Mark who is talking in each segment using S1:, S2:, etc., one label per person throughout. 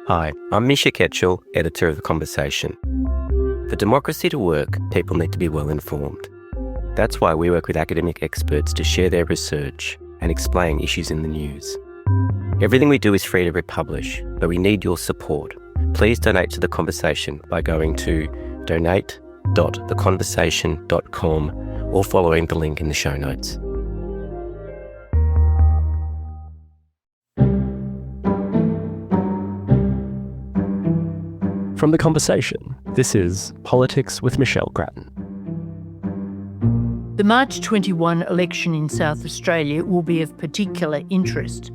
S1: Hi, I'm Misha Ketchell, editor of The Conversation. For democracy to work, people need to be well informed. That's why we work with academic experts to share their research and explain issues in the news. Everything we do is free to republish, but we need your support. Please donate to The Conversation by going to donate.theconversation.com or following the link in the show notes.
S2: From The Conversation, this is Politics with Michelle Grattan.
S3: The March 21 election in South Australia will be of particular interest,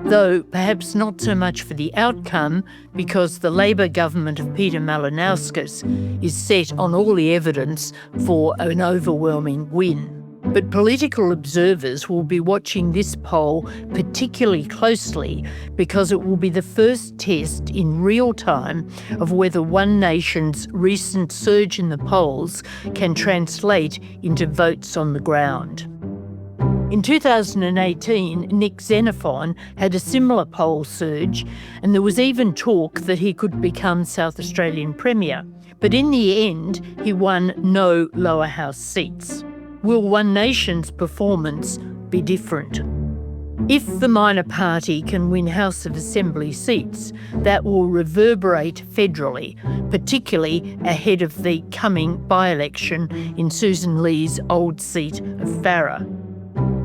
S3: though perhaps not so much for the outcome, because the Labor government of Peter Malinauskas is set on all the evidence for an overwhelming win. But political observers will be watching this poll particularly closely because it will be the first test in real time of whether One Nation's recent surge in the polls can translate into votes on the ground. In 2018, Nick Xenophon had a similar poll surge, and there was even talk that he could become South Australian Premier. But in the end, he won no lower house seats. Will One Nation's performance be different? If the minor party can win House of Assembly seats, that will reverberate federally, particularly ahead of the coming by-election in Susan Lee's old seat of Farrer.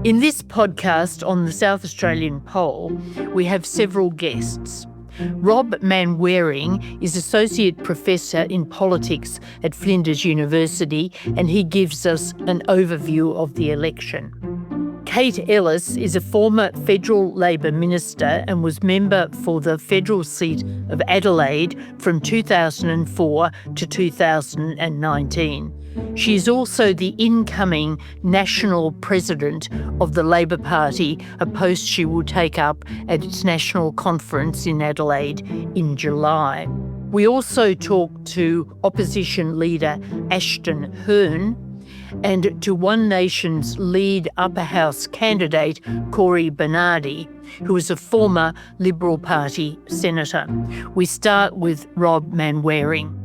S3: In this podcast on the South Australian poll, we have several guests. Rob Manwaring is Associate Professor in Politics at Flinders University, and he gives us an overview of the election. Kate Ellis is a former federal Labor minister and was member for the federal seat of Adelaide from 2004 to 2019. She is also the incoming national president of the Labor Party, a post she will take up at its national conference in Adelaide in July. We also talk to opposition leader Ashton Hearn and to One Nation's lead upper house candidate Cory Bernardi, who is a former Liberal Party senator. We start with Rob Manwaring.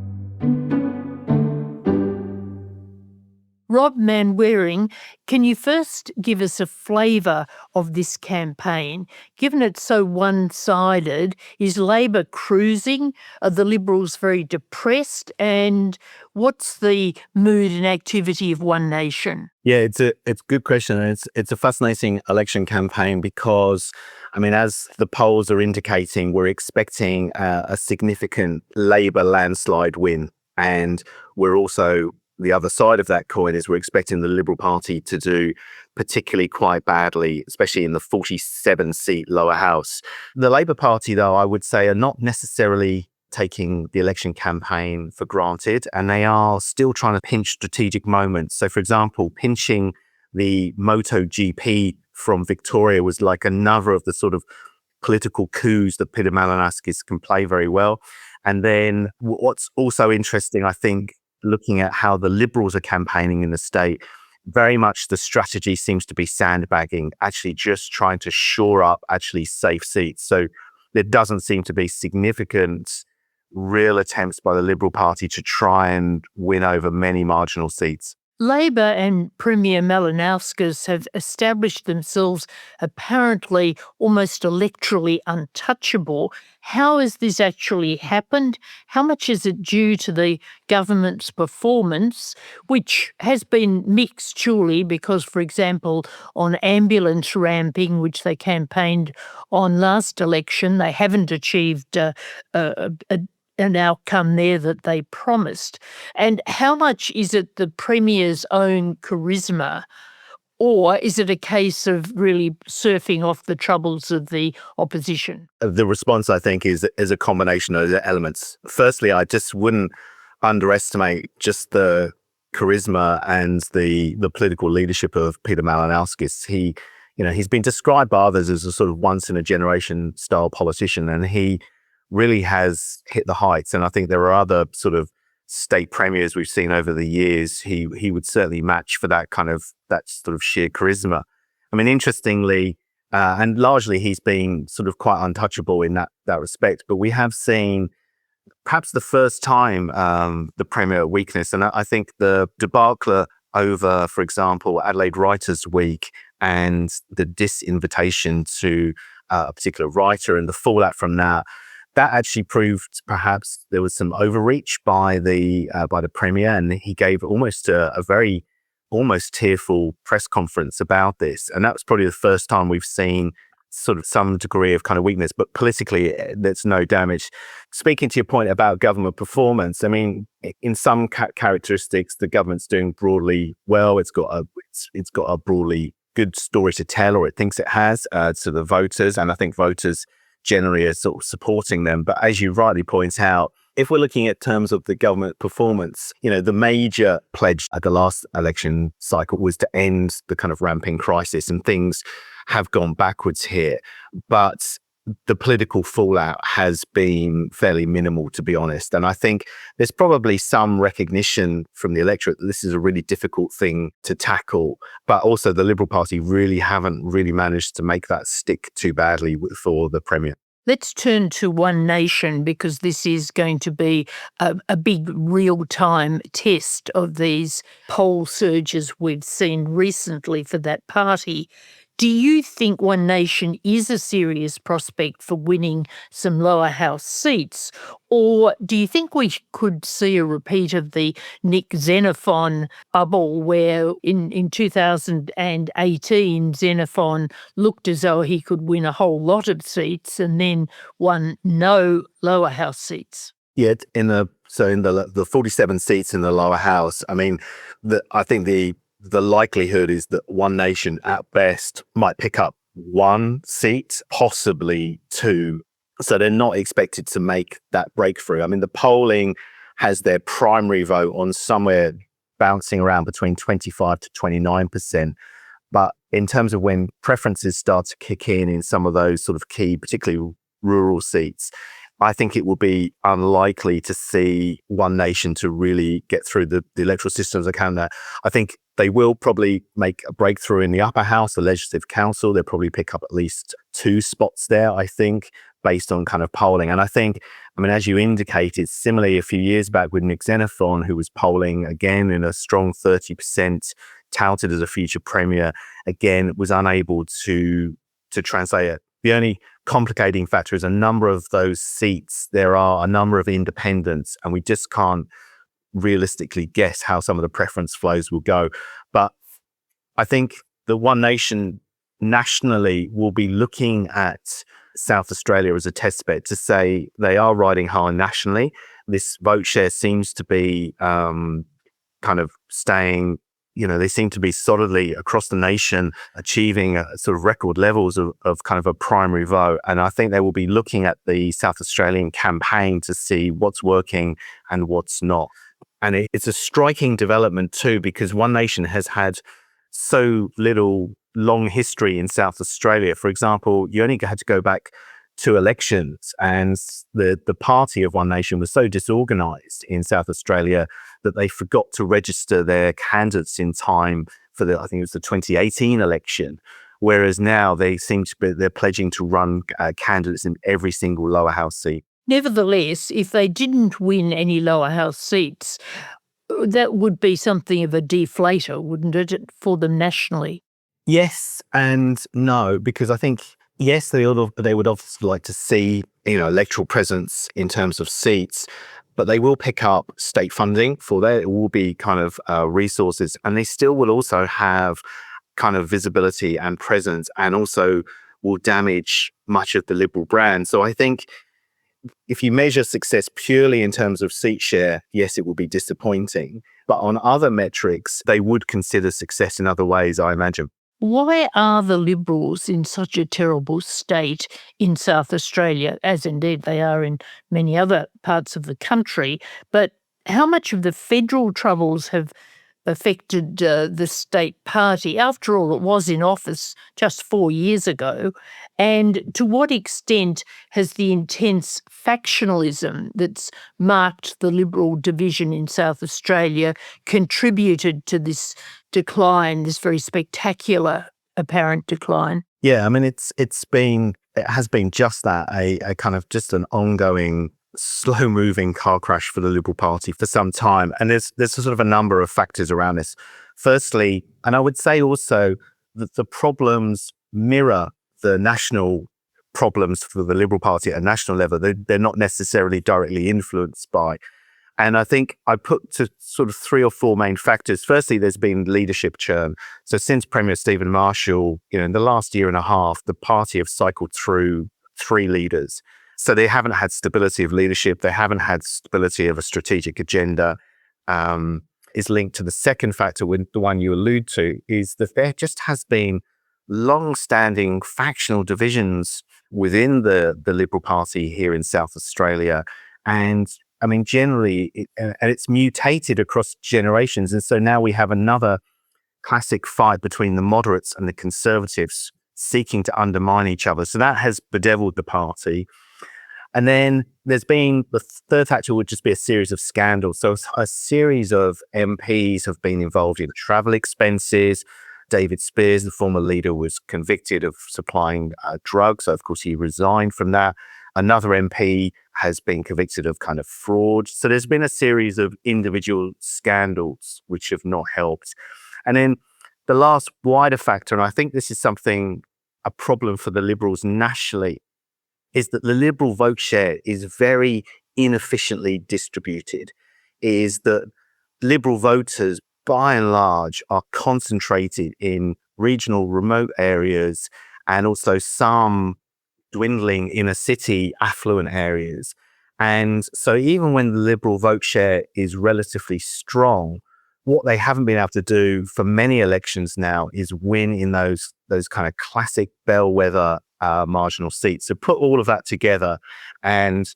S3: Rob Manwaring, can you first give us a flavour of this campaign? Given it's so one-sided, is Labor cruising? Are the Liberals very depressed? And what's the mood and activity of One Nation?
S4: Yeah, it's a good question. And it's a fascinating election campaign because, I mean, as the polls are indicating, we're expecting a significant Labor landslide win. And we're also, the other side of that coin is we're expecting the Liberal Party to do particularly quite badly, especially in the 47-seat lower house. The Labor Party, though, I would say, are not necessarily taking the election campaign for granted, and they are still trying to pinch strategic moments. So, for example, pinching the MotoGP from Victoria was like another of the sort of political coups that Peter Malinauskas can play very well. And then what's also interesting, I think, looking at how the Liberals are campaigning in the state, very much the strategy seems to be sandbagging, actually just trying to shore up actually safe seats. So there doesn't seem to be significant real attempts by the Liberal Party to try and win over many marginal seats.
S3: Labor and Premier Malinauskas have established themselves apparently almost electorally untouchable. How has this actually happened? How much is it due to the government's performance, which has been mixed, surely, because, for example, on ambulance ramping, which they campaigned on last election, they haven't achieved an outcome there that they promised. And how much is it the Premier's own charisma, or is it a case of really surfing off the troubles of the opposition?
S4: The response, I think, is a combination of the elements. Firstly, I just wouldn't underestimate just the charisma and the political leadership of Peter Malinauskas. He's been described by others as a sort of once-in-a-generation style politician, and he really has hit the heights. And I think there are other sort of state premiers we've seen over the years. He would certainly match for that sort of sheer charisma. I mean, interestingly, And largely he's been sort of quite untouchable in that respect. But we have seen perhaps the first time the Premier weakness. And I think the debacle over, for example, Adelaide Writers' Week and the disinvitation to a particular writer and the fallout from that actually proved perhaps there was some overreach by the Premier, and he gave almost a very almost tearful press conference about this. And that was probably the first time we've seen sort of some degree of kind of weakness, but politically there's no damage. Speaking to your point about government performance, I mean, in some characteristics, the government's doing broadly well. It's got a broadly good story to tell, or it thinks it has, to the voters. And I think voters generally are sort of supporting them. But as you rightly point out, if we're looking at terms of the government performance, the major pledge at the last election cycle was to end the kind of ramping crisis, and things have gone backwards here. But the political fallout has been fairly minimal, to be honest. And I think there's probably some recognition from the electorate that this is a really difficult thing to tackle. But also the Liberal Party really haven't managed to make that stick too badly for the Premier.
S3: Let's turn to One Nation, because this is going to be a big real-time test of these poll surges we've seen recently for that party. Do you think One Nation is a serious prospect for winning some lower house seats? Or do you think we could see a repeat of the Nick Xenophon bubble, where in 2018, Xenophon looked as though he could win a whole lot of seats and then won no lower house seats?
S4: Yeah, in the 47 seats in the lower house, I mean, I think the likelihood is that One Nation at best might pick up one seat, possibly two. So they're not expected to make that breakthrough. I mean, the polling has their primary vote on somewhere bouncing around between 25 to 29%. But in terms of when preferences start to kick in some of those sort of key, particularly rural seats, I think it will be unlikely to see One Nation to really get through the electoral systems account there. I think they will probably make a breakthrough in the upper house, the Legislative Council. They'll probably pick up at least 2 spots there, I think, based on kind of polling. And I think, I mean, as you indicated, similarly a few years back with Nick Xenophon, who was polling again in a strong 30%, touted as a future Premier, again, was unable to translate it. The only complicating factor is a number of those seats, there are a number of independents, and we just can't realistically guess how some of the preference flows will go. But I think the One Nation nationally will be looking at South Australia as a test bed to say they are riding high nationally. This vote share seems to be kind of staying, they seem to be solidly across the nation achieving sort of record levels of kind of a primary vote. And I think they will be looking at the South Australian campaign to see what's working and what's not. And it's a striking development too, because One Nation has had so little long history in South Australia. For example, you only had to go back 2 elections, and the party of One Nation was so disorganized in South Australia that they forgot to register their candidates in time for I think it was the 2018 election. Whereas now they're pledging to run candidates in every single lower house seat.
S3: Nevertheless, if they didn't win any lower house seats, that would be something of a deflator, wouldn't it, for them nationally?
S4: Yes and no, because I think, yes, they would obviously like to see, electoral presence in terms of seats, but they will pick up state funding for that. It will be kind of resources, and they still will also have kind of visibility and presence, and also will damage much of the Liberal brand. So I think if you measure success purely in terms of seat share, yes, it will be disappointing. But on other metrics, they would consider success in other ways, I imagine.
S3: Why are the Liberals in such a terrible state in South Australia, as indeed they are in many other parts of the country? But how much of the federal troubles have affected the state party? After all, it was in office just 4 years ago. And to what extent has the intense factionalism that's marked the Liberal division in South Australia contributed to this decline, this very spectacular apparent decline?
S4: Yeah, I mean, it has been just that, a kind of just an ongoing slow moving car crash for the Liberal Party for some time. And there's sort of a number of factors around this. Firstly, and I would say also that the problems mirror the national problems for the Liberal Party at a national level. They're not necessarily directly influenced by. And I think I put to sort of three or four main factors. Firstly, there's been leadership churn. So since Premier Stephen Marshall, in the last year and a half, the party have cycled through three leaders. So they haven't had stability of leadership. They haven't had stability of a strategic agenda. Is linked to the second factor, the one you allude to, is that there just has been long-standing factional divisions within the Liberal Party here in South Australia. And I mean, generally, it's mutated across generations. And so now we have another classic fight between the moderates and the conservatives seeking to undermine each other. So that has bedeviled the party. And then there's been the third factor would just be a series of scandals. So a series of MPs have been involved in travel expenses. David Spears, the former leader, was convicted of supplying drugs. So of course, he resigned from that. Another MP has been convicted of kind of fraud. So there's been a series of individual scandals which have not helped. And then the last wider factor, and I think this is a problem for the Liberals nationally, is that the Liberal vote share is very inefficiently distributed, is that Liberal voters, by and large, are concentrated in regional remote areas and also some dwindling inner city affluent areas. And so even when the Liberal vote share is relatively strong, what they haven't been able to do for many elections now is win in those kind of classic bellwether marginal seats. So put all of that together and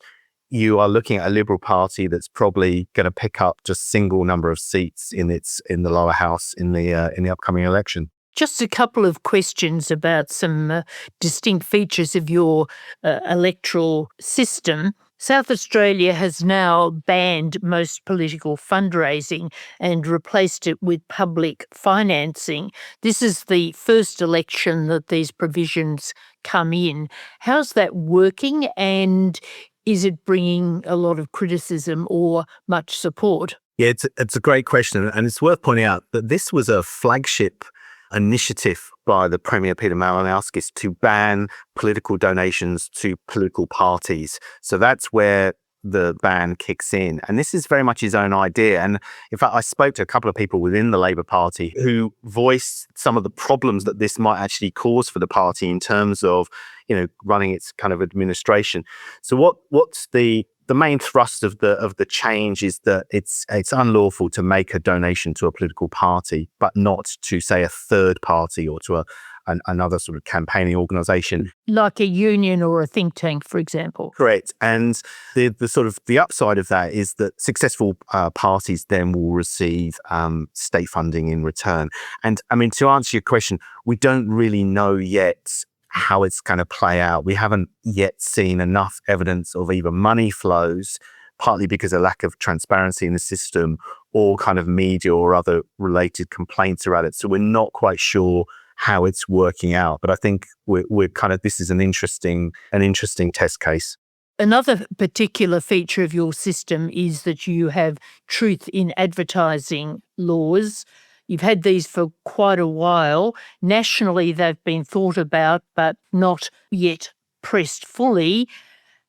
S4: you are looking at a Liberal Party that's probably going to pick up just single number of seats in the lower house in the upcoming election.
S3: Just a couple of questions about some distinct features of your electoral system. South Australia has now banned most political fundraising and replaced it with public financing. This is the first election that these provisions come in. How's that working, and is it bringing a lot of criticism or much support?
S4: Yeah, it's a great question. And it's worth pointing out that this was a flagship initiative by the Premier Peter Malinauskas to ban political donations to political parties. So that's where the ban kicks in. And this is very much his own idea. And in fact, I spoke to a couple of people within the Labour Party who voiced some of the problems that this might actually cause for the party in terms of, running its kind of administration. So what's the main thrust of the change is that it's unlawful to make a donation to a political party, but not to, say, a third party or to another sort of campaigning organisation.
S3: Like a union or a think tank, for example.
S4: Correct. And the upside of that is that successful parties then will receive state funding in return. And I mean, to answer your question, we don't really know yet how it's going to play out. We haven't yet seen enough evidence of either money flows, partly because of lack of transparency in the system, or kind of media or other related complaints around it. So we're not quite sure how it's working out. But I think we're kind of, this is an interesting test case.
S3: Another particular feature of your system is that you have truth in advertising laws. You've had these for quite a while. Nationally, they've been thought about, but not yet pressed fully.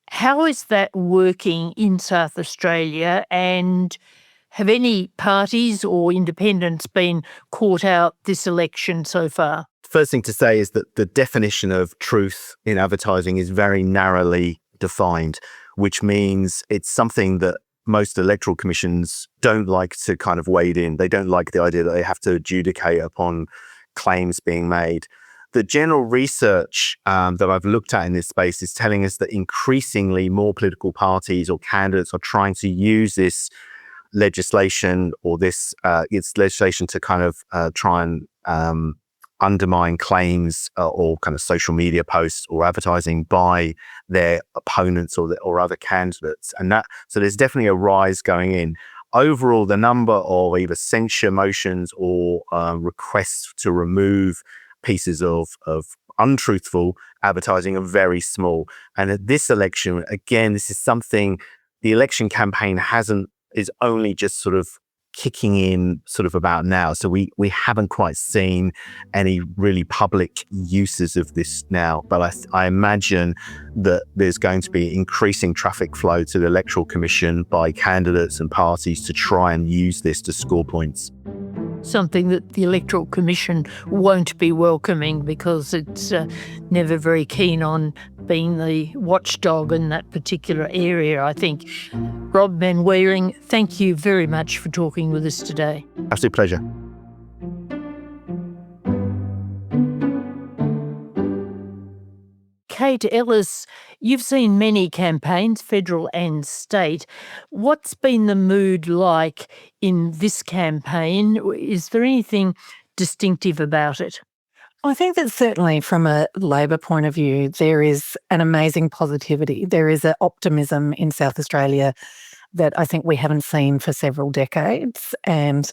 S3: How is that working in South Australia? And have any parties or independents been caught out this election so far?
S4: First thing to say is that the definition of truth in advertising is very narrowly defined, which means it's something that most electoral commissions don't like to kind of wade in. They don't like the idea that they have to adjudicate upon claims being made. The general research that I've looked at in this space is telling us that increasingly more political parties or candidates are trying to use this legislation or it's legislation to kind of try and undermine claims or kind of social media posts or advertising by their opponents or other candidates. And so there's definitely a rise going in. Overall, the number of either censure motions or requests to remove pieces of untruthful advertising are very small. And at this election, again, this is something the election campaign is only just sort of kicking in sort of about now. So we haven't quite seen any really public uses of this now. But I imagine that there's going to be increasing traffic flow to the Electoral Commission by candidates and parties to try and use this to score points.
S3: Something that the Electoral Commission won't be welcoming because it's never very keen on being the watchdog in that particular area, I think. Rob Manwaring, thank you very much for talking with us today.
S4: Absolute pleasure.
S3: Kate Ellis, you've seen many campaigns, federal and state. What's been the mood like in this campaign? Is there anything distinctive about it?
S5: I think that certainly from a Labor point of view, there is an amazing positivity. There is an optimism in South Australia that I think we haven't seen for several decades. And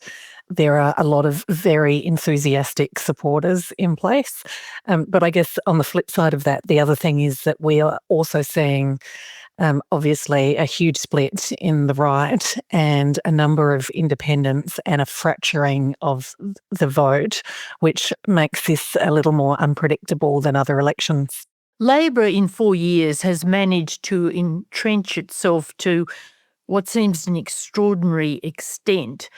S5: there are a lot of very enthusiastic supporters in place. But I guess on the flip side of that, the other thing is that we are also seeing obviously a huge split in the right and a number of independents and a fracturing of the vote, which makes this a little more unpredictable than other elections.
S3: Labor in 4 years has managed to entrench itself to what seems an extraordinary extent.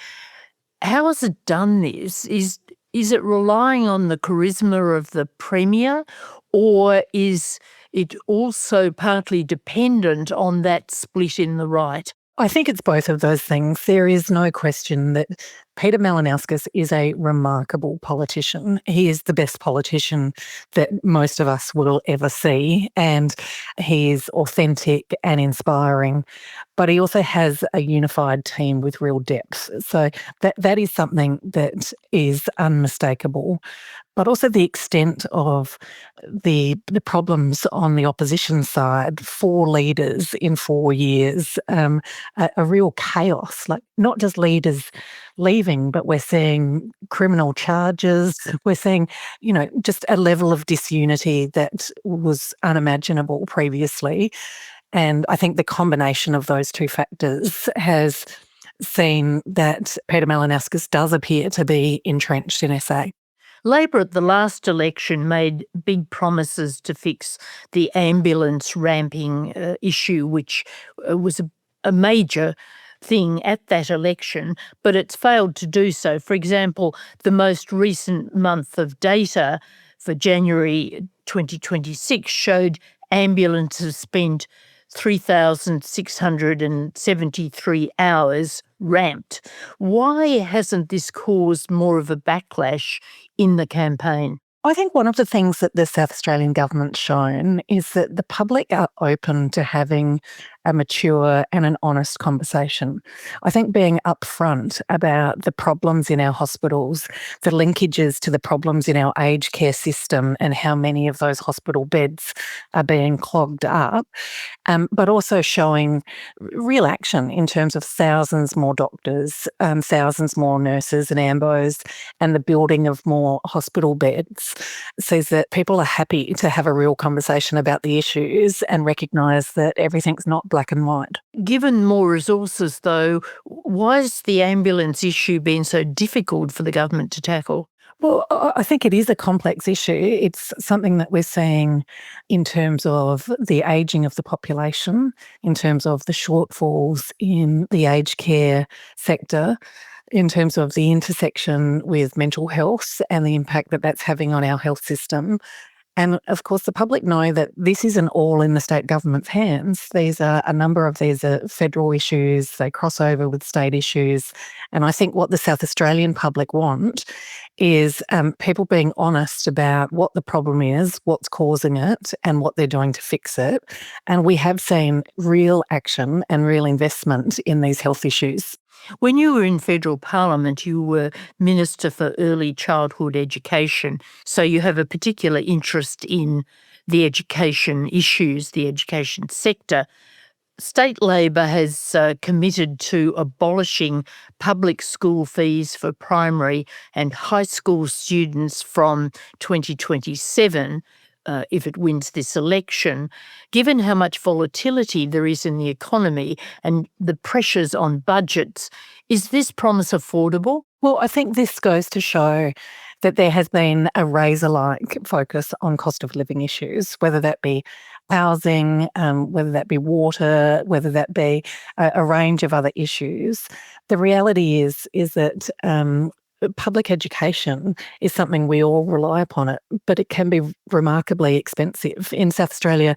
S3: How has it done this? Is it relying on the charisma of the Premier, or is it also partly dependent on that split in the right?
S5: I think it's both of those things. There is no question that Peter Malinauskas is a remarkable politician. He is the best politician that most of us will ever see, and he is authentic and inspiring. But he also has a unified team with real depth. So that is something that is unmistakable. But also the extent of the problems on the opposition side, 4 leaders in 4 years, a real chaos, like not just leaders leaving, but we're seeing criminal charges. We're seeing, just a level of disunity that was unimaginable previously. And I think the combination of those two factors has seen that Peter Malinauskas does appear to be entrenched in SA.
S3: Labor at the last election made big promises to fix the ambulance ramping issue, which was a major thing at that election, but it's failed to do so. For example, the most recent month of data for January 2026 showed ambulances spent 3,673 hours ramped. Why hasn't this caused more of a backlash in the campaign?
S5: I think one of the things that the South Australian government's shown is that the public are open to having a mature and an honest conversation. I think being upfront about the problems in our hospitals, the linkages to the problems in our aged care system and how many of those hospital beds are being clogged up, but also showing real action in terms of thousands more doctors, thousands more nurses and ambos, and the building of more hospital beds, says that people are happy to have a real conversation about the issues and recognise that everything's not black and white.
S3: Given more resources, though, why has the ambulance issue been so difficult for the government to tackle?
S5: Well, I think it is a complex issue. It's something that we're seeing in terms of the ageing of the population, in terms of the shortfalls in the aged care sector, in terms of the intersection with mental health and the impact that that's having on our health system. And of course, the public know that this isn't all in the state government's hands. A number of these are federal issues, they cross over with state issues. And I think what the South Australian public want is people being honest about what the problem is, what's causing it, and what they're doing to fix it. And we have seen real action and real investment in these health issues.
S3: When you were in federal parliament, you were Minister for Early Childhood Education, so you have a particular interest in the education issues, the education sector. State Labor has committed to abolishing public school fees for primary and high school students from 2027 if it wins this election. Given how much volatility there is in the economy and the pressures on budgets, is this promise affordable?
S5: Well, I think this goes to show that there has been a razor-like focus on cost of living issues, whether that be housing, whether that be water, whether that be a range of other issues. The reality is that public education is something we all rely upon it, but it can be remarkably expensive. In South Australia,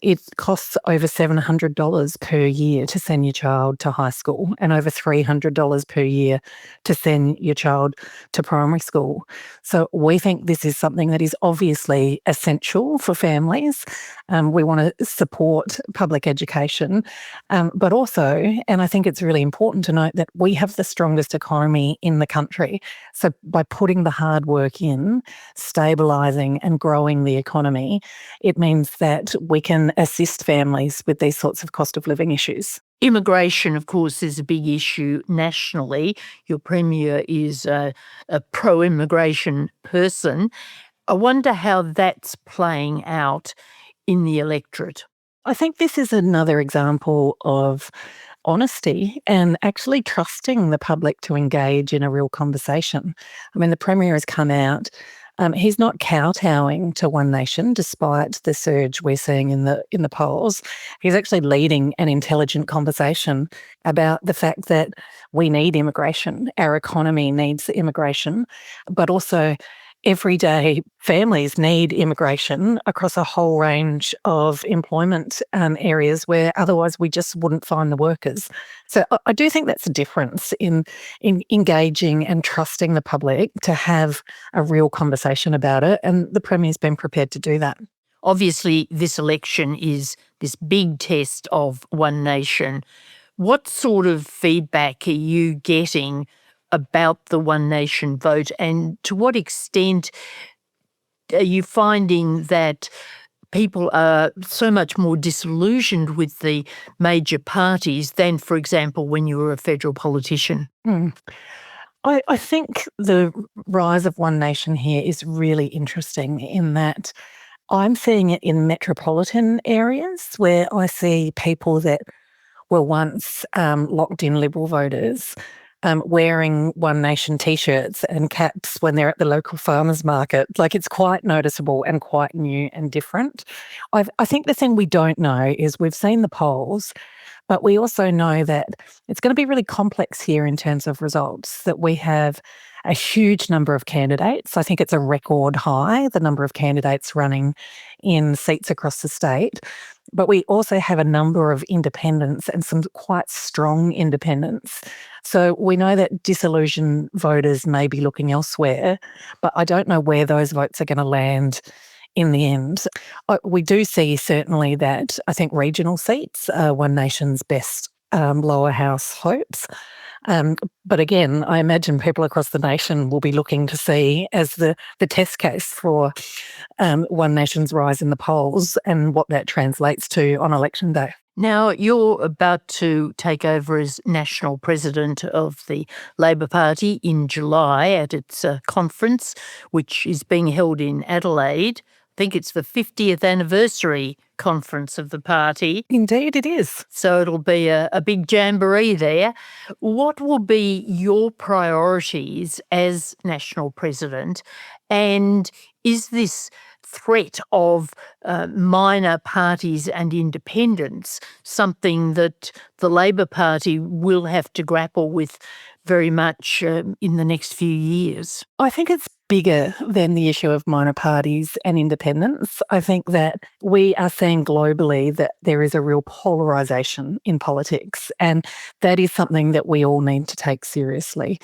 S5: it costs over $700 per year to send your child to high school and over $300 per year to send your child to primary school. So we think this is something that is obviously essential for families. We want to support public education, but also, and I think it's really important to note that we have the strongest economy in the country. So by putting the hard work in, stabilising and growing the economy, it means that we can assist families with these sorts of cost of living issues.
S3: Immigration, of course, is a big issue nationally. Your Premier is a pro-immigration person. I wonder how that's playing out in the electorate.
S5: I think this is another example of honesty and actually trusting the public to engage in a real conversation. I mean, the Premier has come out. He's not kowtowing to One Nation, despite the surge we're seeing in the polls. He's actually leading an intelligent conversation about the fact that we need immigration, our economy needs immigration, but also everyday families need immigration across a whole range of employment areas where otherwise we just wouldn't find the workers. So I do think that's a difference in engaging and trusting the public to have a real conversation about it, and the Premier's been prepared to do that.
S3: Obviously, this election is this big test of One Nation. What sort of feedback are you getting about the One Nation vote, and to what extent are you finding that people are so much more disillusioned with the major parties than, for example, when you were a federal politician?
S5: I think the rise of One Nation here is really interesting in that I'm seeing it in metropolitan areas where I see people that were once locked in Liberal voters wearing One Nation T-shirts and caps when they're at the local farmers market. Like, it's quite noticeable and quite new and different. I think the thing we don't know is we've seen the polls, but we also know that it's going to be really complex here in terms of results, that we have a huge number of candidates. I think it's a record high, the number of candidates running in seats across the state. But we also have a number of independents and some quite strong independents. So we know that disillusioned voters may be looking elsewhere, but I don't know where those votes are going to land in the end. We do see certainly that I think regional seats are One Nation's best lower house hopes. But again, I imagine people across the nation will be looking to see as the test case for One Nation's rise in the polls and what that translates to on election day.
S3: Now, you're about to take over as national president of the Labor Party in July at its conference, which is being held in Adelaide. I think it's the 50th anniversary conference of the party.
S5: Indeed, it is.
S3: So it'll be a big jamboree there. What will be your priorities as national president? And is this threat of minor parties and independents something that the Labor Party will have to grapple with very much in the next few years?
S5: I think it's bigger than the issue of minor parties and independents. I think that we are seeing globally that there is a real polarisation in politics, and that is something that we all need to take seriously.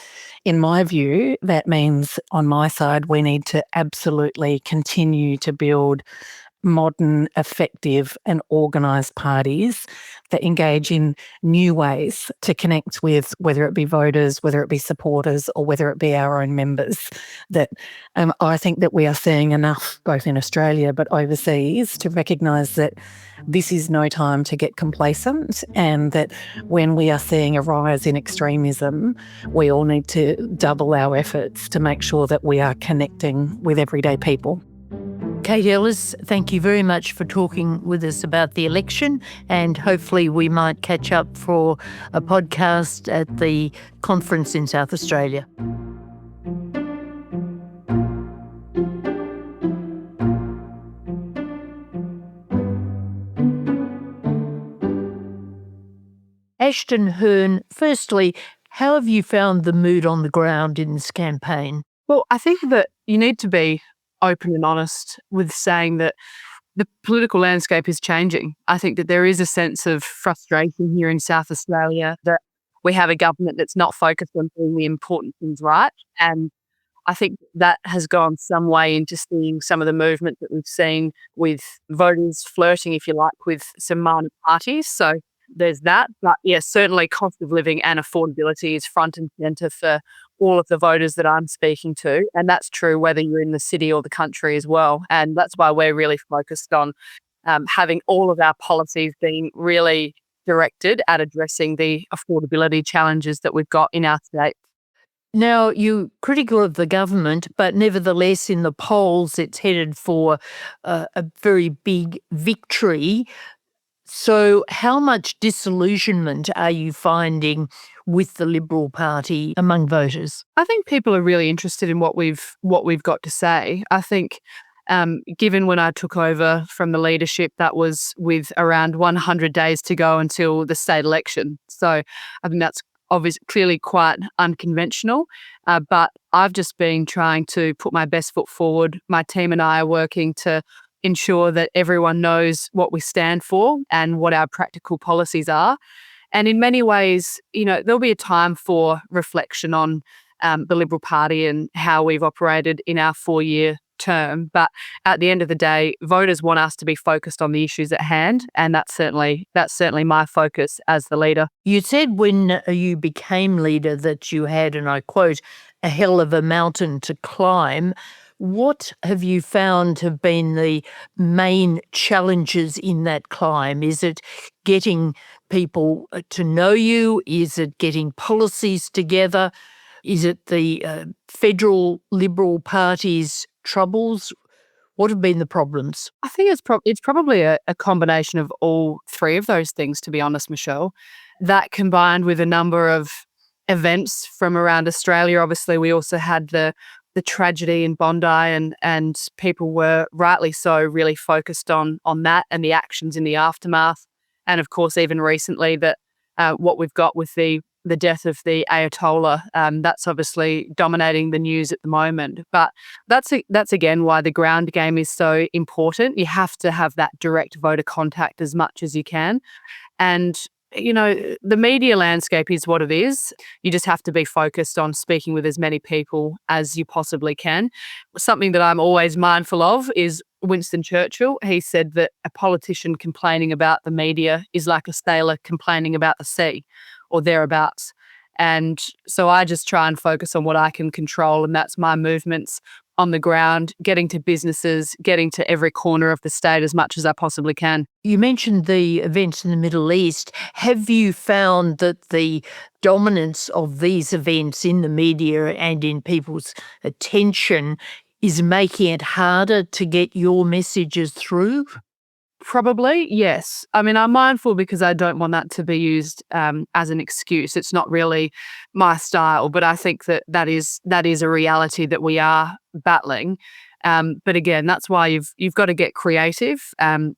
S5: In my view, that means on my side, we need to absolutely continue to build modern, effective and organised parties that engage in new ways to connect with, whether it be voters, whether it be supporters or whether it be our own members, that I think that we are seeing enough, both in Australia but overseas, to recognise that this is no time to get complacent, and that when we are seeing a rise in extremism, we all need to double our efforts to make sure that we are connecting with everyday people.
S3: Kate Ellis, thank you very much for talking with us about the election, and hopefully we might catch up for a podcast at the conference in South Australia. Ashton Hearn, firstly, how have you found the mood on the ground in this campaign?
S6: Well, I think that you need to be open and honest with saying that the political landscape is changing. I think that there is a sense of frustration here in South Australia that we have a government that's not focused on doing the important things right. And I think that has gone some way into seeing some of the movement that we've seen with voters flirting, if you like, with some minor parties. So there's that. But yes, certainly cost of living and affordability is front and centre for all of the voters that I'm speaking to. And that's true whether you're in the city or the country as well. And that's why we're really focused on having all of our policies being really directed at addressing the affordability challenges that we've got in our state.
S3: Now, you're critical of the government, but nevertheless, in the polls, it's headed for a very big victory. So how much disillusionment are you finding with the Liberal Party among voters?
S6: I think people are really interested in what we've got to say. I think given when I took over from the leadership, that was with around 100 days to go until the state election. So I think that's clearly quite unconventional, but I've just been trying to put my best foot forward. My team and I are working to ensure that everyone knows what we stand for and what our practical policies are. And in many ways, there'll be a time for reflection on the Liberal Party and how we've operated in our 4-year term. But at the end of the day, voters want us to be focused on the issues at hand. And that's certainly my focus as the leader.
S3: You said when you became leader that you had, and I quote, a hell of a mountain to climb. What have you found have been the main challenges in that climb? Is it getting people to know you? Is it getting policies together? Is it the federal Liberal Party's troubles? What have been the problems?
S6: I think it's probably a combination of all three of those things, to be honest, Michelle. That combined with a number of events from around Australia. Obviously, we also had the tragedy in Bondi, and people were rightly so really focused on that and the actions in the aftermath. And of course, even recently, that what we've got with the death of the Ayatollah, that's obviously dominating the news at the moment. But that's again why the ground game is so important. You have to have that direct voter contact as much as you can. And the media landscape is what it is. You just have to be focused on speaking with as many people as you possibly can. Something that I'm always mindful of is Winston Churchill. He said that a politician complaining about the media is like a sailor complaining about the sea or thereabouts. And so I just try and focus on what I can control, and that's my movements on the ground, getting to businesses, getting to every corner of the state as much as I possibly can.
S3: You mentioned the events in the Middle East. Have you found that the dominance of these events in the media and in people's attention is making it harder to get your messages through?
S6: Probably, yes. I mean, I'm mindful because I don't want that to be used as an excuse. It's not really my style, but I think that is a reality that we are battling. But again, that's why you've got to get creative.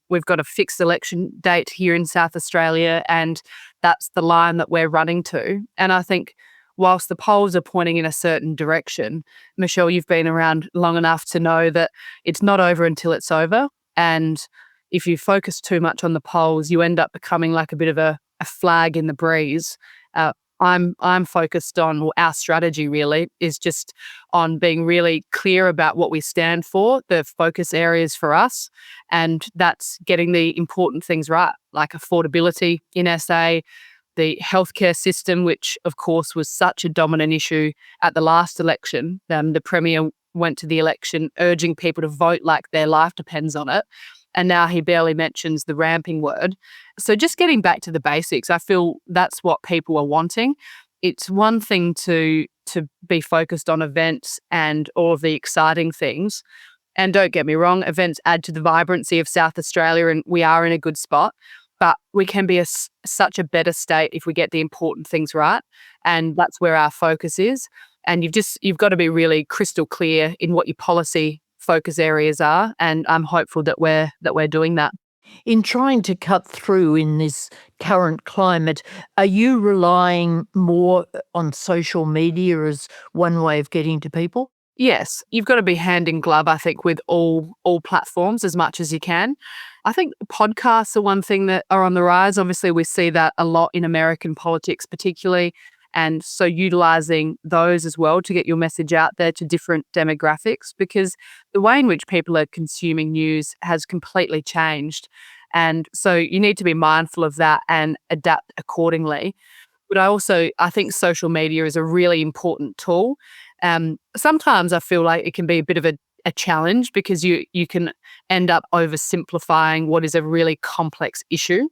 S6: We've got a fixed election date here in South Australia, and that's the line that we're running to. And I think whilst the polls are pointing in a certain direction, Michelle, you've been around long enough to know that it's not over until it's over. And if you focus too much on the polls, you end up becoming like a bit of a flag in the breeze. I'm focused on, or our strategy really is just on being really clear about what we stand for, the focus areas for us, and that's getting the important things right, like affordability in SA, the healthcare system, which of course was such a dominant issue at the last election. The Premier went to the election urging people to vote like their life depends on it. And now he barely mentions the ramping word. So just getting back to the basics, I feel that's what people are wanting. It's one thing to be focused on events and all of the exciting things. And don't get me wrong, events add to the vibrancy of South Australia and we are in a good spot. But we can be such a better state if we get the important things right. And that's where our focus is. And you've got to be really crystal clear in what your policy focus areas are. And I'm hopeful that we're doing that.
S3: In trying to cut through in this current climate, are you relying more on social media as one way of getting to people?
S6: Yes, you've got to be hand in glove, I think, with all platforms as much as you can. I think podcasts are one thing that are on the rise. Obviously, we see that a lot in American politics, particularly. And so utilizing those as well to get your message out there to different demographics, because the way in which people are consuming news has completely changed. And so you need to be mindful of that and adapt accordingly. But I think social media is a really important tool. Sometimes I feel like it can be a bit of a challenge because you can end up oversimplifying what is a really complex issue.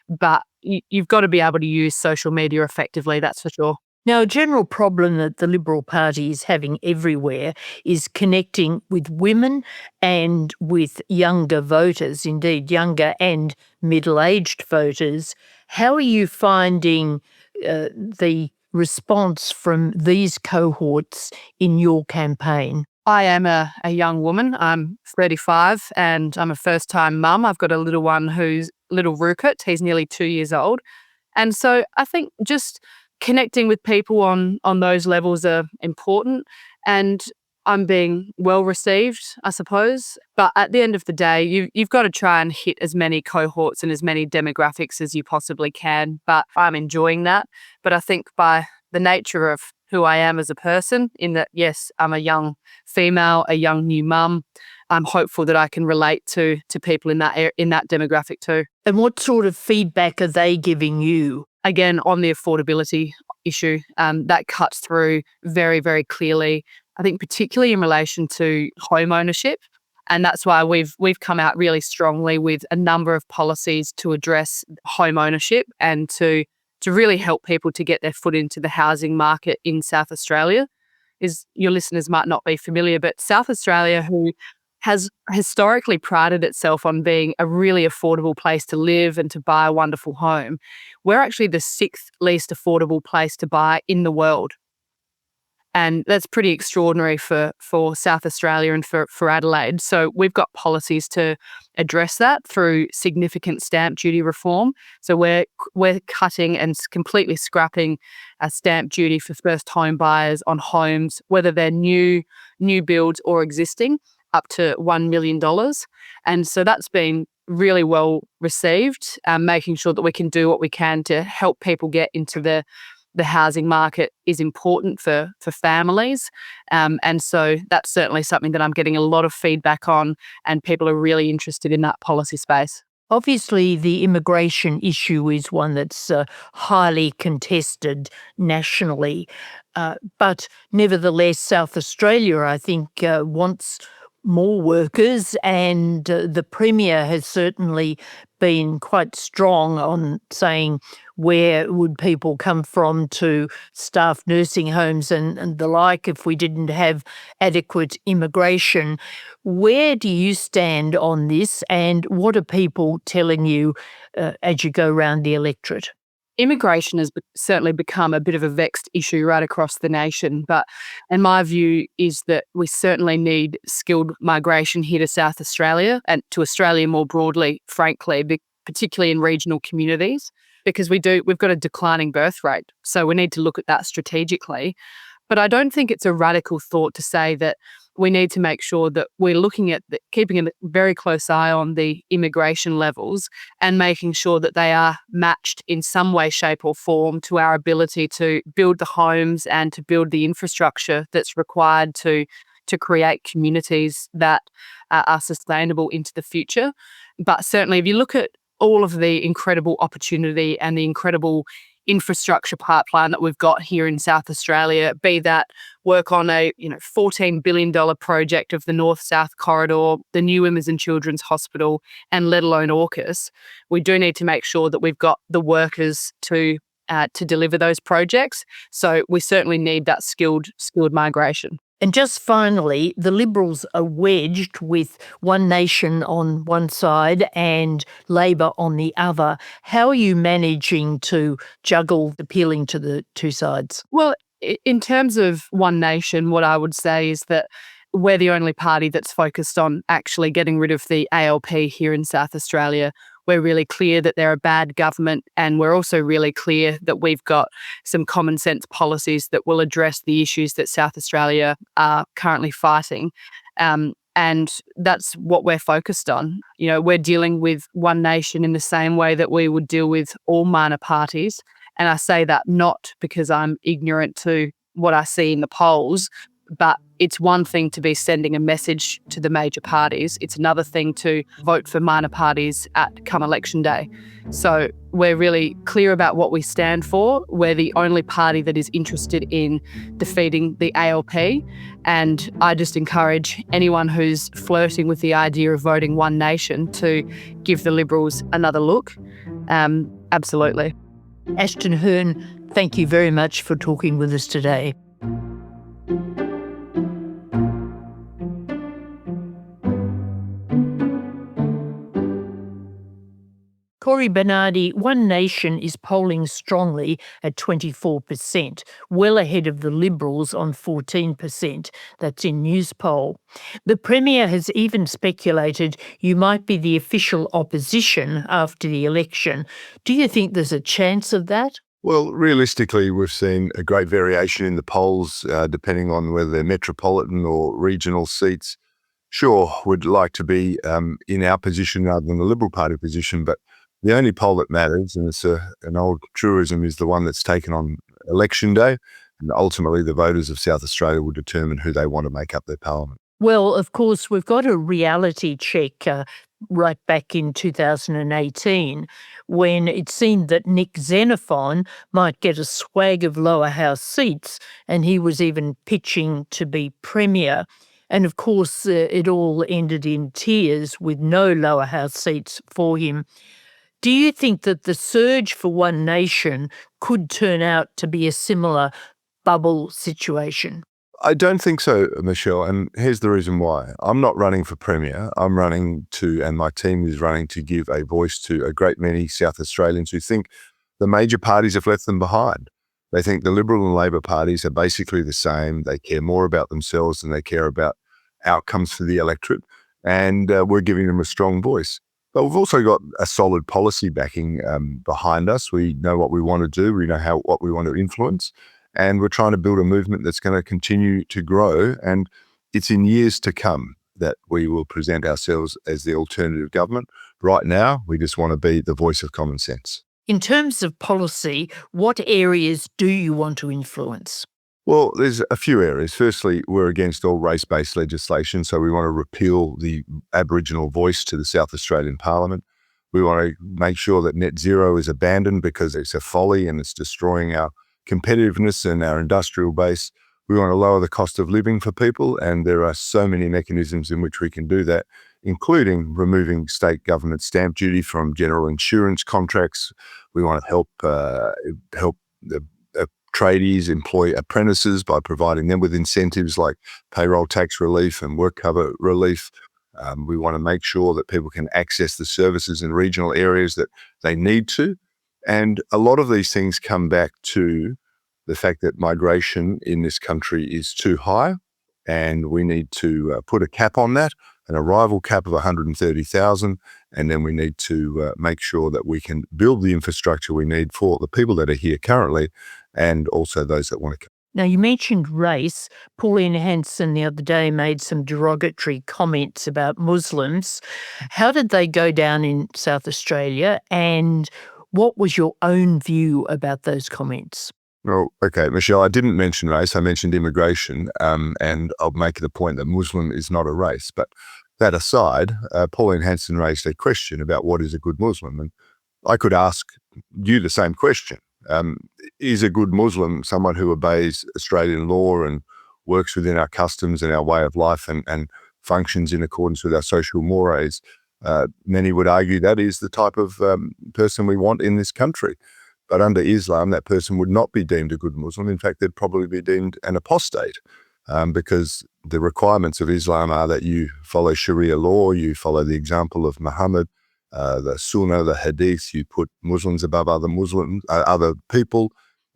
S6: But you've got to be able to use social media effectively, that's for sure.
S3: Now, a general problem that the Liberal Party is having everywhere is connecting with women and with younger voters, indeed younger and middle-aged voters. How are you finding the response from these cohorts in your campaign?
S6: I am a young woman. I'm 35 and I'm a first-time mum. I've got a little one who's little Rupert. He's nearly 2 years old. And so I think just connecting with people on those levels are important. And I'm being well received, I suppose. But at the end of the day, you've got to try and hit as many cohorts and as many demographics as you possibly can. But I'm enjoying that. But I think by the nature of who I am as a person, in that, yes, I'm a young female, a young new mum, I'm hopeful that I can relate to people in that demographic too.
S3: And what sort of feedback are they giving you?
S6: Again, on the affordability issue, that cuts through very, very clearly, I think particularly in relation to home ownership. And that's why we've come out really strongly with a number of policies to address home ownership and to really help people to get their foot into the housing market in South Australia. Your listeners might not be familiar, but South Australia, who has historically prided itself on being a really affordable place to live and to buy a wonderful home, we're actually the 6th least affordable place to buy in the world. And that's pretty extraordinary for South Australia and for Adelaide. So we've got policies to address that through significant stamp duty reform. So we're cutting and completely scrapping a stamp duty for first home buyers on homes, whether they're new builds or existing, up to $1 million. And so that's been really well received, making sure that we can do what we can to help people get into the housing market is important for families. And so that's certainly something that I'm getting a lot of feedback on, and people are really interested in that policy space.
S3: Obviously, the immigration issue is one that's highly contested nationally. But nevertheless, South Australia, I think, wants more workers, and the Premier has certainly been quite strong on saying where would people come from to staff nursing homes and the like if we didn't have adequate immigration. Where do you stand on this, and what are people telling you as you go around the electorate?
S6: Immigration has certainly become a bit of a vexed issue right across the nation. But in my view is that we certainly need skilled migration here to South Australia and to Australia more broadly, frankly, particularly in regional communities, because we've got a declining birth rate. So we need to look at that strategically. But I don't think it's a radical thought to say that we need to make sure that we're looking at keeping a very close eye on the immigration levels and making sure that they are matched in some way, shape or form to our ability to build the homes and to build the infrastructure that's required to create communities that are sustainable into the future. But certainly if you look at all of the incredible opportunity and the incredible infrastructure pipeline that we've got here in South Australia, be that work on a $14 billion project of the North-South corridor, the new Women's and Children's Hospital, and let alone AUKUS, we do need to make sure that we've got the workers to deliver those projects. So we certainly need that skilled migration.
S3: And just finally, the Liberals are wedged with One Nation on one side and Labor on the other. How are you managing to juggle appealing to the two sides?
S6: Well, in terms of One Nation, what I would say is that we're the only party that's focused on actually getting rid of the ALP here in South Australia. We're really clear that they're a bad government, and we're also really clear that we've got some common sense policies that will address the issues that South Australia are currently fighting. And that's what we're focused on. We're dealing with One Nation in the same way that we would deal with all minor parties. And I say that not because I'm ignorant to what I see in the polls, but it's one thing to be sending a message to the major parties. It's another thing to vote for minor parties come election day. So we're really clear about what we stand for. We're the only party that is interested in defeating the ALP. And I just encourage anyone who's flirting with the idea of voting One Nation to give the Liberals another look. Absolutely.
S3: Ashton Hearn, thank you very much for talking with us today. Cory Bernardi, One Nation is polling strongly at 24%, well ahead of the Liberals on 14%. That's in Newspoll. The Premier has even speculated you might be the official opposition after the election. Do you think there's a chance of that?
S7: Well, realistically, we've seen a great variation in the polls, depending on whether they're metropolitan or regional seats. Sure, we'd like to be in our position rather than the Liberal Party position, but the only poll that matters, and it's an old truism, is the one that's taken on election day. And ultimately, the voters of South Australia will determine who they want to make up their parliament.
S3: Well, of course, we've got a reality check right back in 2018 when it seemed that Nick Xenophon might get a swag of lower house seats, and he was even pitching to be Premier. And of course, it all ended in tears with no lower house seats for him. Do you think that the surge for One Nation could turn out to be a similar bubble situation?
S7: I don't think so, Michelle, and here's the reason why. I'm not running for Premier. I'm running to, and my team is running to give a voice to a great many South Australians who think the major parties have left them behind. They think the Liberal and Labor parties are basically the same. They care more about themselves than they care about outcomes for the electorate, and we're giving them a strong voice. But we've also got a solid policy backing behind us. We know what we want to do. We know what we want to influence. And we're trying to build a movement that's going to continue to grow. And it's in years to come that we will present ourselves as the alternative government. Right now, we just want to be the voice of common sense.
S3: In terms of policy, what areas do you want to influence?
S7: Well, there's a few areas. Firstly, we're against all race-based legislation, so we want to repeal the Aboriginal voice to the South Australian Parliament. We want to make sure that net zero is abandoned because it's a folly and it's destroying our competitiveness and our industrial base. We want to lower the cost of living for people, and there are so many mechanisms in which we can do that, including removing state government stamp duty from general insurance contracts. We want to help the tradies employ apprentices by providing them with incentives like payroll tax relief and work cover relief. We want to make sure that people can access the services in regional areas that they need to. And a lot of these things come back to the fact that migration in this country is too high, and we need to put a cap on that, an arrival cap of 130,000, and then we need to make sure that we can build the infrastructure we need for the people that are here currently and also those that want to come.
S3: Now, you mentioned race. Pauline Hanson the other day made some derogatory comments about Muslims. How did they go down in South Australia, and what was your own view about those comments?
S7: Well, okay, Michelle, I didn't mention race. I mentioned immigration, and I'll make the point that Muslim is not a race. But that aside, Pauline Hanson raised a question about what is a good Muslim. And I could ask you the same question. Is a good Muslim someone who obeys Australian law and works within our customs and our way of life and functions in accordance with our social mores? Many would argue that is the type of person we want in this country. But under Islam, that person would not be deemed a good Muslim. In fact, they'd probably be deemed an apostate because the requirements of Islam are that you follow Sharia law, you follow the example of Muhammad, the Sunnah, the Hadith. You put Muslims above other people,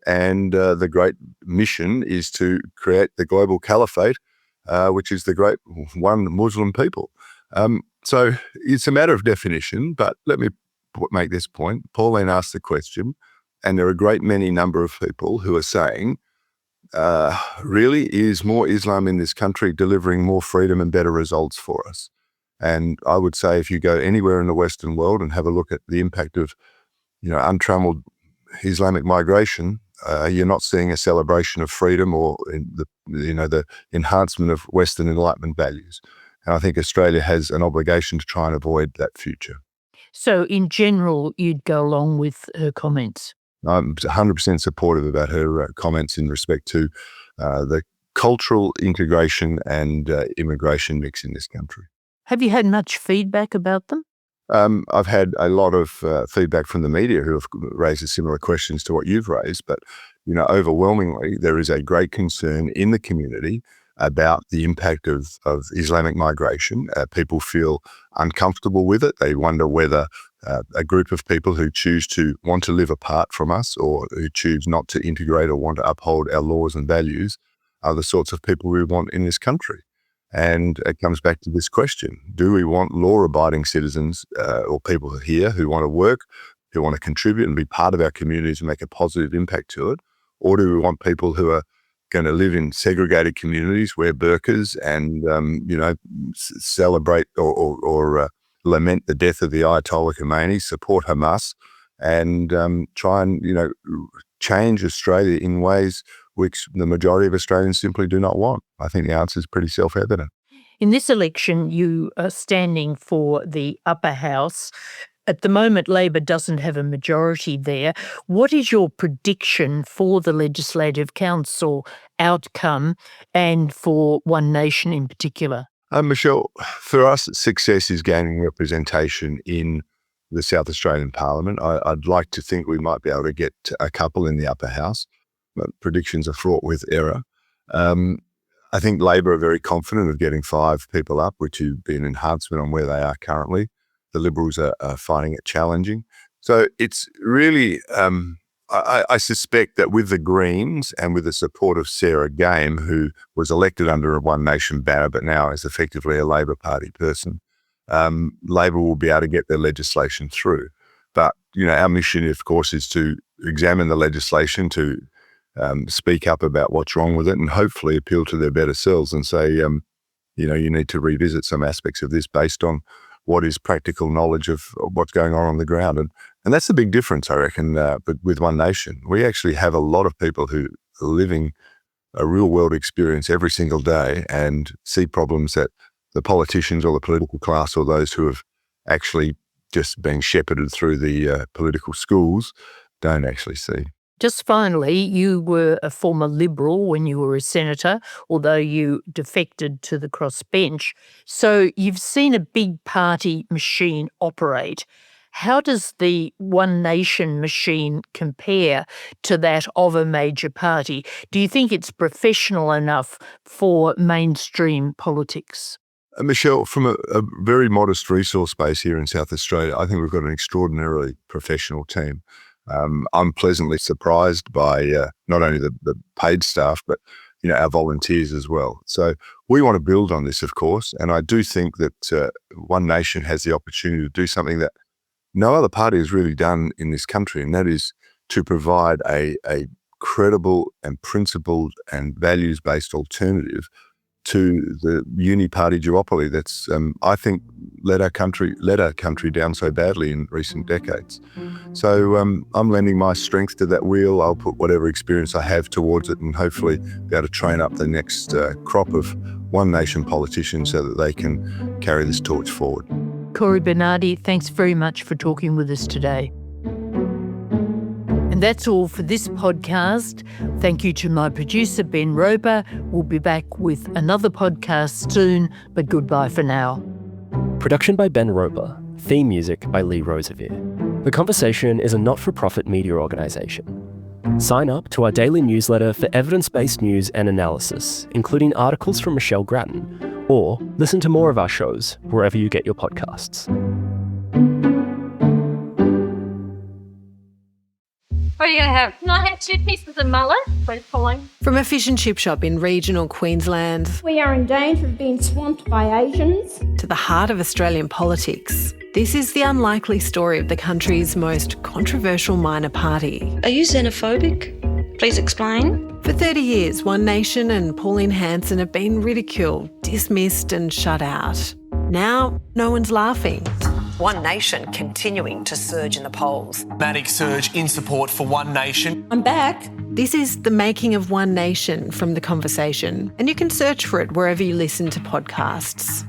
S7: and the great mission is to create the global caliphate, which is the great one Muslim people. So it's a matter of definition, but let me make this point. Pauline asked the question, and there are a great many number of people who are saying, really, is more Islam in this country delivering more freedom and better results for us? And I would say if you go anywhere in the Western world and have a look at the impact of, untrammeled Islamic migration, you're not seeing a celebration of freedom or the enhancement of Western Enlightenment values. And I think Australia has an obligation to try and avoid that future.
S3: So, in general, you'd go along with her comments.
S7: I'm 100% supportive about her comments in respect to the cultural integration and immigration mix in this country.
S3: Have you had much feedback about them?
S7: I've had a lot of feedback from the media who have raised similar questions to what you've raised, but overwhelmingly there is a great concern in the community about the impact of Islamic migration. People feel uncomfortable with it. They wonder whether a group of people who choose to want to live apart from us or who choose not to integrate or want to uphold our laws and values are the sorts of people we want in this country. And it comes back to this question: do we want law-abiding citizens or people here who want to work, who want to contribute and be part of our communities and make a positive impact to it? Or do we want people who are going to live in segregated communities, wear burqas and, celebrate or lament the death of the Ayatollah Khomeini, support Hamas, and try and, change Australia in ways which the majority of Australians simply do not want? I think the answer is pretty self-evident.
S3: In this election, you are standing for the upper house. At the moment, Labor doesn't have a majority there. What is your prediction for the Legislative Council outcome and for One Nation in particular?
S7: Michelle, for us, success is gaining representation in the South Australian Parliament. I'd like to think we might be able to get a couple in the upper house, but predictions are fraught with error. I think Labor are very confident of getting 5 people up, which would be an enhancement on where they are currently. The Liberals are finding it challenging. So it's really, I suspect that with the Greens and with the support of Sarah Game, who was elected under a One Nation banner but now is effectively a Labor Party person, Labor will be able to get their legislation through. But, our mission, of course, is to examine the legislation, to speak up about what's wrong with it and hopefully appeal to their better selves and say, you need to revisit some aspects of this based on what is practical knowledge of what's going on the ground. And that's the big difference, I reckon, but with One Nation. We actually have a lot of people who are living a real world experience every single day and see problems that the politicians or the political class or those who have actually just been shepherded through the political schools don't actually see.
S3: Just finally, you were a former Liberal when you were a senator, although you defected to the crossbench. So you've seen a big party machine operate. How does the One Nation machine compare to that of a major party? Do you think it's professional enough for mainstream politics?
S7: Michelle, from a very modest resource base here in South Australia, I think we've got an extraordinarily professional team. I'm pleasantly surprised by not only the paid staff, but our volunteers as well. So we want to build on this, of course, and I do think that One Nation has the opportunity to do something that no other party has really done in this country, and that is to provide a credible and principled and values-based alternative to the uni-party duopoly that's, I think, let our country down so badly in recent decades. So I'm lending my strength to that wheel. I'll put whatever experience I have towards it and hopefully be able to train up the next crop of One Nation politicians so that they can carry this torch forward.
S3: Corey Bernardi, thanks very much for talking with us today. And that's all for this podcast. Thank you to my producer, Ben Roper. We'll be back with another podcast soon, but goodbye for now.
S2: Production by Ben Roper. Theme music by Lee Rosevere. The Conversation is a not-for-profit media organisation. Sign up to our daily newsletter for evidence-based news and analysis, including articles from Michelle Grattan, or listen to more of our shows wherever you get your podcasts.
S8: What are you going to have? Can I have 2 pieces of mullet? Please, Pauline.
S9: From a fish and chip shop in regional Queensland
S10: We are in danger of being swamped by Asians.
S9: to the heart of Australian politics, this is the unlikely story of the country's most controversial minor party.
S11: Are you xenophobic? Please explain.
S9: For 30 years, One Nation and Pauline Hanson have been ridiculed, dismissed and shut out. Now, no one's laughing.
S12: One Nation continuing to surge in the polls.
S13: Dramatic surge in support for One Nation.
S10: I'm back.
S9: This is The Making of One Nation from The Conversation, and you can search for it wherever you listen to podcasts.